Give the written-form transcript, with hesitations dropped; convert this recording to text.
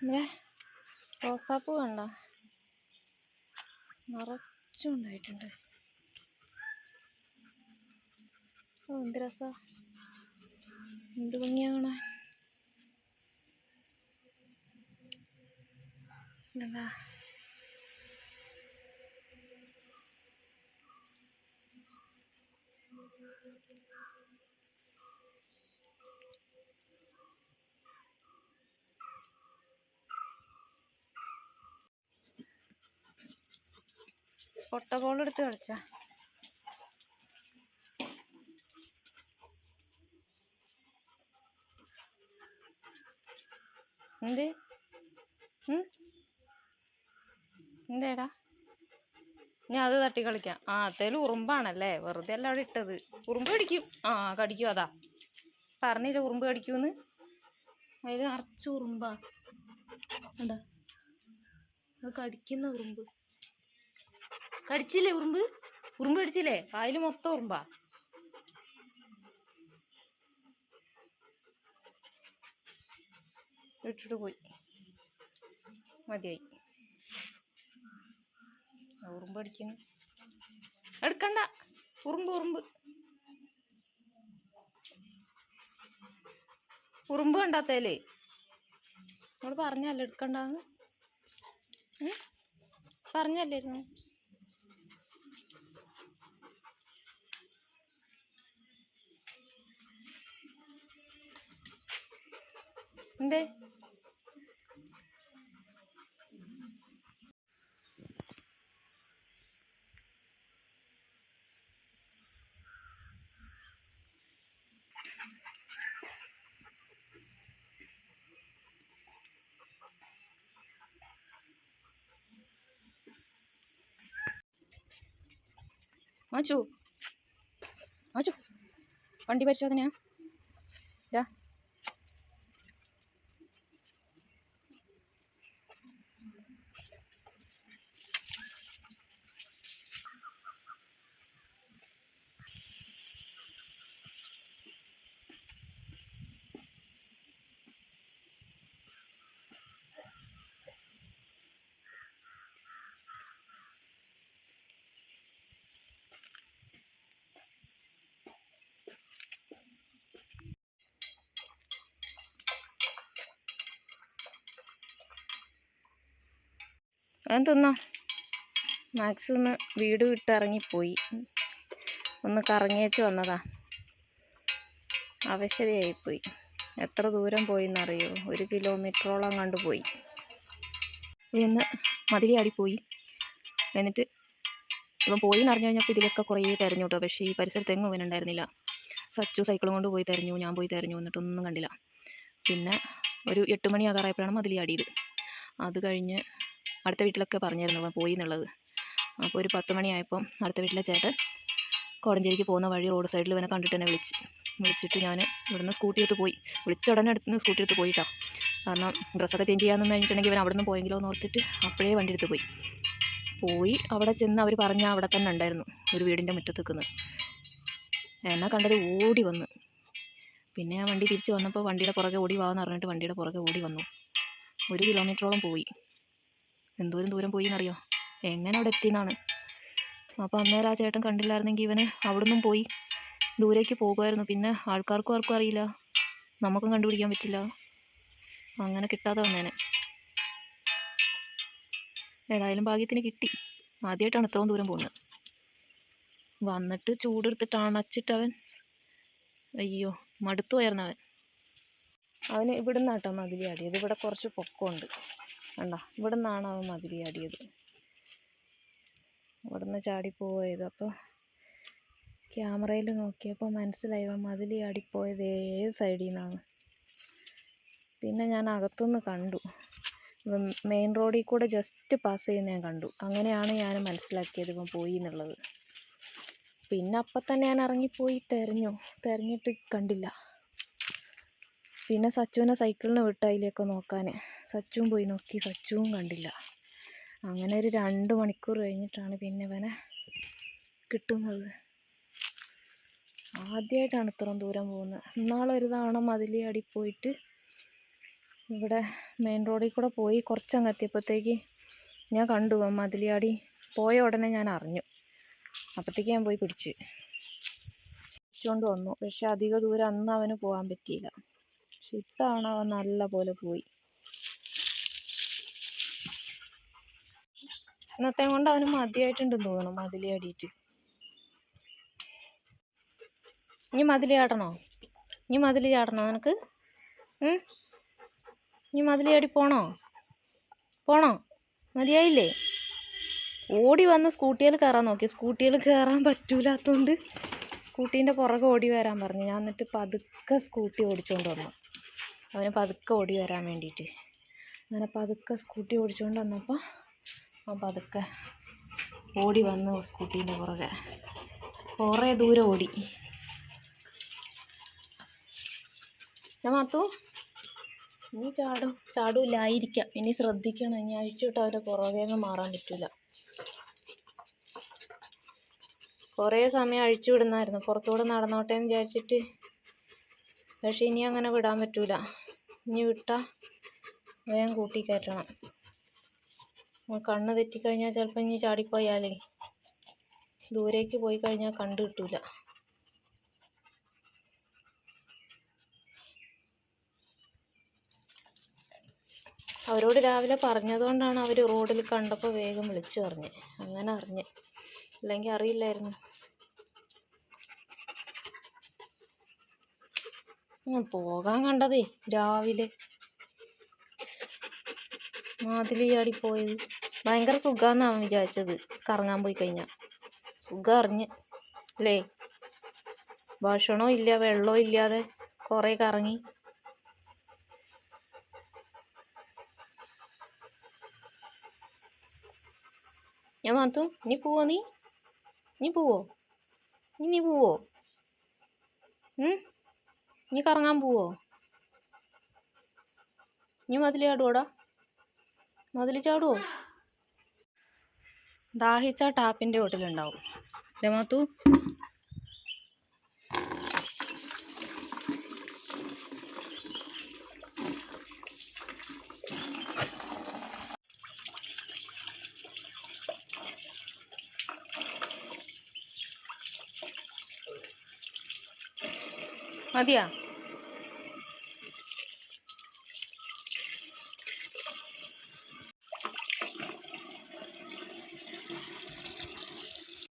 നമ്മളെ റോസാപ്പൂ കണ്ട നിറച്ചുണ്ടായിട്ടുണ്ട്. ഓ എന്ത് രസ, എന്ത് ഭംഗിയാ കാണാൻ. എന്താ പൊട്ട ബോളെടുത്ത് കളിച്ച എന്ത് എന്തേടാ? ഞാൻ അത് തട്ടി കളിക്കാം. ആ അതേലും ഉറുമ്പാണല്ലേ, വെറുതെ അല്ല അവിടെ ഇട്ടത്. ഉറുമ്പ് കടിക്കും. ആ കടിക്കും. അതാ പറഞ്ഞില്ല ഉറുമ്പ് കടിക്കൂന്ന്. അതിൽ നിറച്ചു ഉറുമ്പാ. എന്താ അത് കടിക്കുന്ന ഉറുമ്പ്. കടിച്ചില്ലേ ഉറുമ്പ്? ഉറുമ്പ് കടിച്ചില്ലേ? അതിൽ മൊത്തം ഉറുമ്പാ. ഇട്ടിട്ട് പോയി. മതിയായി. ഉറുമ്പ് കടിക്കുന്നു. എടുക്കണ്ട. ഉറുമ്പ് ഉറുമ്പ് ഉറുമ്പ് കണ്ടാത്തേലേ നമ്മൾ പറഞ്ഞല്ലേ എടുക്കണ്ടെന്ന്. പറഞ്ഞല്ലായിരുന്നു? എന്തേ? മാച്ചു മാച്ചു വണ്ടി പരിശോധനയാ. അതെന്താ? മാക്സ് ഒന്ന് വീട് വിട്ടിറങ്ങിപ്പോയി. ഒന്ന് കറങ്ങിയേച്ച് വന്നതാ. അവശതയായിപ്പോയി. എത്ര ദൂരം പോയിന്നറിയോ? 1 കിലോമീറ്ററോളം കണ്ടുപോയി. ഇന്ന് മതിലിയാടിപ്പോയി. എന്നിട്ട് ഇവൻ പോയി എന്ന് അറിഞ്ഞു കഴിഞ്ഞപ്പോൾ ഇതിലൊക്കെ കുറേ തെരഞ്ഞു കേട്ടോ. പക്ഷേ ഈ പരിസരത്ത് എങ്ങും ഇവനുണ്ടായിരുന്നില്ല. സച്ചു സൈക്കിളും കൊണ്ട് പോയി തെരഞ്ഞു, ഞാൻ പോയി തെരഞ്ഞു, എന്നിട്ടൊന്നും കണ്ടില്ല. പിന്നെ ഒരു 8 മണിയാകാറായപ്പോഴാണ് മതിലിയാടിയത്. അത് കഴിഞ്ഞ് അടുത്ത വീട്ടിലൊക്കെ പറഞ്ഞായിരുന്നു അവൻ പോയി എന്നുള്ളത്. അപ്പോൾ ഒരു 10 മണിയായപ്പം അടുത്ത വീട്ടിലെ ചേട്ടൻ കോടഞ്ചേരിക്ക് പോകുന്ന വഴി റോഡ് സൈഡിൽ ഇവനെ കണ്ടിട്ട് തന്നെ വിളിച്ചിട്ട് ഞാൻ ഇവിടുന്ന് സ്കൂട്ടി എടുത്ത് പോയി. വിളിച്ച ഉടനെ അടുത്ത് സ്കൂട്ടി എടുത്ത് പോയിട്ടോ. കാരണം ഡ്രസ്സൊക്കെ ചേഞ്ച് ചെയ്യാമെന്ന് കഴിഞ്ഞിട്ടുണ്ടെങ്കിൽ ഇവൻ അവിടെ നിന്ന് പോയെങ്കിലോ എന്ന് ഓർത്തിട്ട് അപ്പോഴേ വണ്ടി എടുത്ത് പോയി. അവിടെ ചെന്ന് അവർ പറഞ്ഞ അവിടെ തന്നെ ഉണ്ടായിരുന്നു, ഒരു വീടിൻ്റെ മുറ്റത്ത് നിൽക്കുന്നത്. എന്നെ കണ്ടത് ഓടി വന്ന്. പിന്നെ ആ വണ്ടി തിരിച്ച് വന്നപ്പോൾ വണ്ടിയുടെ പുറകെ ഓടി വാന്ന് പറഞ്ഞിട്ട് വണ്ടിയുടെ പുറകെ ഓടി വന്നു. 1 കിലോമീറ്ററോളം പോയി. എന്തോരം ദൂരം പോയി എന്നറിയോ? എങ്ങനെ അവിടെ എത്തിയെന്നാണ്. അപ്പോൾ അന്നേരം ആ ചേട്ടൻ കണ്ടില്ലായിരുന്നെങ്കിൽ ഇവന് അവിടെ നിന്നും പോയി ദൂരേക്ക് പോകുമായിരുന്നു. പിന്നെ ആൾക്കാർക്കും ആർക്കും അറിയില്ല, നമുക്കും കണ്ടുപിടിക്കാൻ പറ്റില്ല. അങ്ങനെ കിട്ടാതെ വന്നേനെ. ഏതായാലും ഭാഗ്യത്തിന് കിട്ടി. ആദ്യമായിട്ടാണ് ഇത്രയും ദൂരം പോകുന്നത്. വന്നിട്ട് ചൂടെടുത്തിട്ട് അണച്ചിട്ടവൻ അയ്യോ മടുത്തു പോയിരുന്നവൻ. അവന് ഇവിടെ നിന്നാട്ടോ മതിലിയാടിയത്. ഇവിടെ കുറച്ച് പൊക്കമുണ്ട് കണ്ടോ. ഇവിടെ നിന്നാണ് അവൻ മതിലിയാടിയത്. ഇവിടെ നിന്ന് ചാടിപ്പോയത്. അപ്പോൾ ക്യാമറയിൽ നോക്കിയപ്പോൾ മനസ്സിലായി അവൻ മതിലിയാടിപ്പോയത് ഏത് സൈഡിൽ നിന്നാണ്. പിന്നെ ഞാൻ അകത്തുനിന്ന് കണ്ടു, മെയിൻ റോഡിൽ കൂടെ ജസ്റ്റ് പാസ് ചെയ്യുന്ന ഞാൻ കണ്ടു. അങ്ങനെയാണ് ഞാൻ മനസ്സിലാക്കിയത് ഇവൻ പോയി എന്നുള്ളത്. പിന്നെ അപ്പം തന്നെ ഞാൻ ഇറങ്ങിപ്പോയി തെരഞ്ഞിട്ട് കണ്ടില്ല. പിന്നെ സച്ചുവിനെ സൈക്കിളിന് വിട്ട് അതിലേക്ക് നോക്കാൻ. സച്ചുവും പോയി നോക്കി, സച്ചുവും കണ്ടില്ല. അങ്ങനെ ഒരു 2 മണിക്കൂർ കഴിഞ്ഞിട്ടാണ് പിന്നെ ഇവനെ കിട്ടുന്നത്. ആദ്യമായിട്ടാണ് ഇത്രയും ദൂരം പോകുന്നത്. ഇന്നാളൊരു തവണ മതിലിയാടി പോയിട്ട് ഇവിടെ മെയിൻ റോഡിൽ കൂടെ പോയി കുറച്ചങ്ങ് എത്തിയപ്പോഴത്തേക്ക് ഞാൻ കണ്ടു മതിലിയാടി. പോയ ഉടനെ ഞാൻ അറിഞ്ഞു. അപ്പോഴത്തേക്ക് ഞാൻ പോയി പിടിച്ചുകൊണ്ട് വന്നു. പക്ഷെ അധിക ദൂരം അന്ന് അവന് പോകാൻ പറ്റിയില്ല. പക്ഷെ ഇത്തവണ അവൻ നല്ല പോലെ പോയി. ഇന്നത്തെ കൊണ്ട് അവന് മതിയായിട്ടുണ്ടെന്ന് തോന്നുന്നു മതിലിയാടിയിട്ട്. ഇനി മതിൽ ചാടണോ നിനക്ക്? ഇനി മതിൽ ചാടി പോണോ? മതിയായില്ലേ? ഓടി വന്ന് സ്കൂട്ടിയിൽ കയറാൻ നോക്കി. സ്കൂട്ടിയിൽ കയറാൻ പറ്റൂലാത്തതുകൊണ്ട് സ്കൂട്ടീൻ്റെ പുറകെ ഓടി വരാൻ പറഞ്ഞു. ഞാൻ എന്നിട്ട് പതുക്കെ സ്കൂട്ടി ഓടിച്ചുകൊണ്ട് വന്നു. അവന് പതുക്കെ ഓടി വരാൻ വേണ്ടിയിട്ട്. അങ്ങനെ പതുക്കെ സ്കൂട്ടി ഓടിച്ചുകൊണ്ട് വന്നപ്പോൾ അവൻ പതുക്കെ ഓടി വന്നു സ്കൂട്ടീൻ്റെ പുറകെ. കുറേ ദൂരം ഓടി. ഞാൻ മാത്തു ഇനി ചാടൂലായിരിക്കാം. ഇനി ശ്രദ്ധിക്കണം. ഇനി അഴിച്ചുവിട്ട് അവരുടെ പുറകേന്ന് മാറാൻ പറ്റില്ല. കുറേ സമയം അഴിച്ചു വിടുന്നായിരുന്നു, പുറത്തൂടെ നടന്നോട്ടെ എന്ന് വിചാരിച്ചിട്ട്. പക്ഷെ ഇനി അങ്ങനെ വിടാൻ പറ്റൂല. ഇനി വിട്ടാൽ വേഗം കൂട്ടി കയറ്റണം. കണ്ണ് തെറ്റിക്കഴിഞ്ഞാൽ ചിലപ്പോൾ ഇനി ചാടിപ്പോയാലേ ദൂരേക്ക് പോയി കഴിഞ്ഞാൽ കണ്ടു കിട്ടൂല. അവരോട് രാവിലെ പറഞ്ഞതുകൊണ്ടാണ് അവർ റോഡിൽ കണ്ടപ്പോൾ വേഗം വിളിച്ചു പറഞ്ഞത്. അങ്ങനെ അറിഞ്ഞ്, അല്ലെങ്കിൽ അറിയില്ലായിരുന്നു. പോകാൻ കണ്ടതേ രാവിലെ മതിൽ ചാടിപ്പോയത്. ഭയങ്കര സുഖാന്നാണ് അവൻ വിചാരിച്ചത്. കറങ്ങാൻ പോയി കഴിഞ്ഞാൽ സുഖം അറിഞ്ഞ് അല്ലേ? ഭക്ഷണവും ഇല്ല വെള്ളവും ഇല്ലാതെ കുറേ കറങ്ങി. ഞാൻ മാത്തു നീ പോവോ? നീ പോവോ? നീ കറങ്ങാൻ പോവോ? നീ മതിൽ ചാടുവോടാ? മതിൽ ചാടുവോ? ദാഹിച്ച ടാപ്പിൻ്റെ വീട്ടിലുണ്ടാവും അല്ലേ മാത്തു? മതിയാ?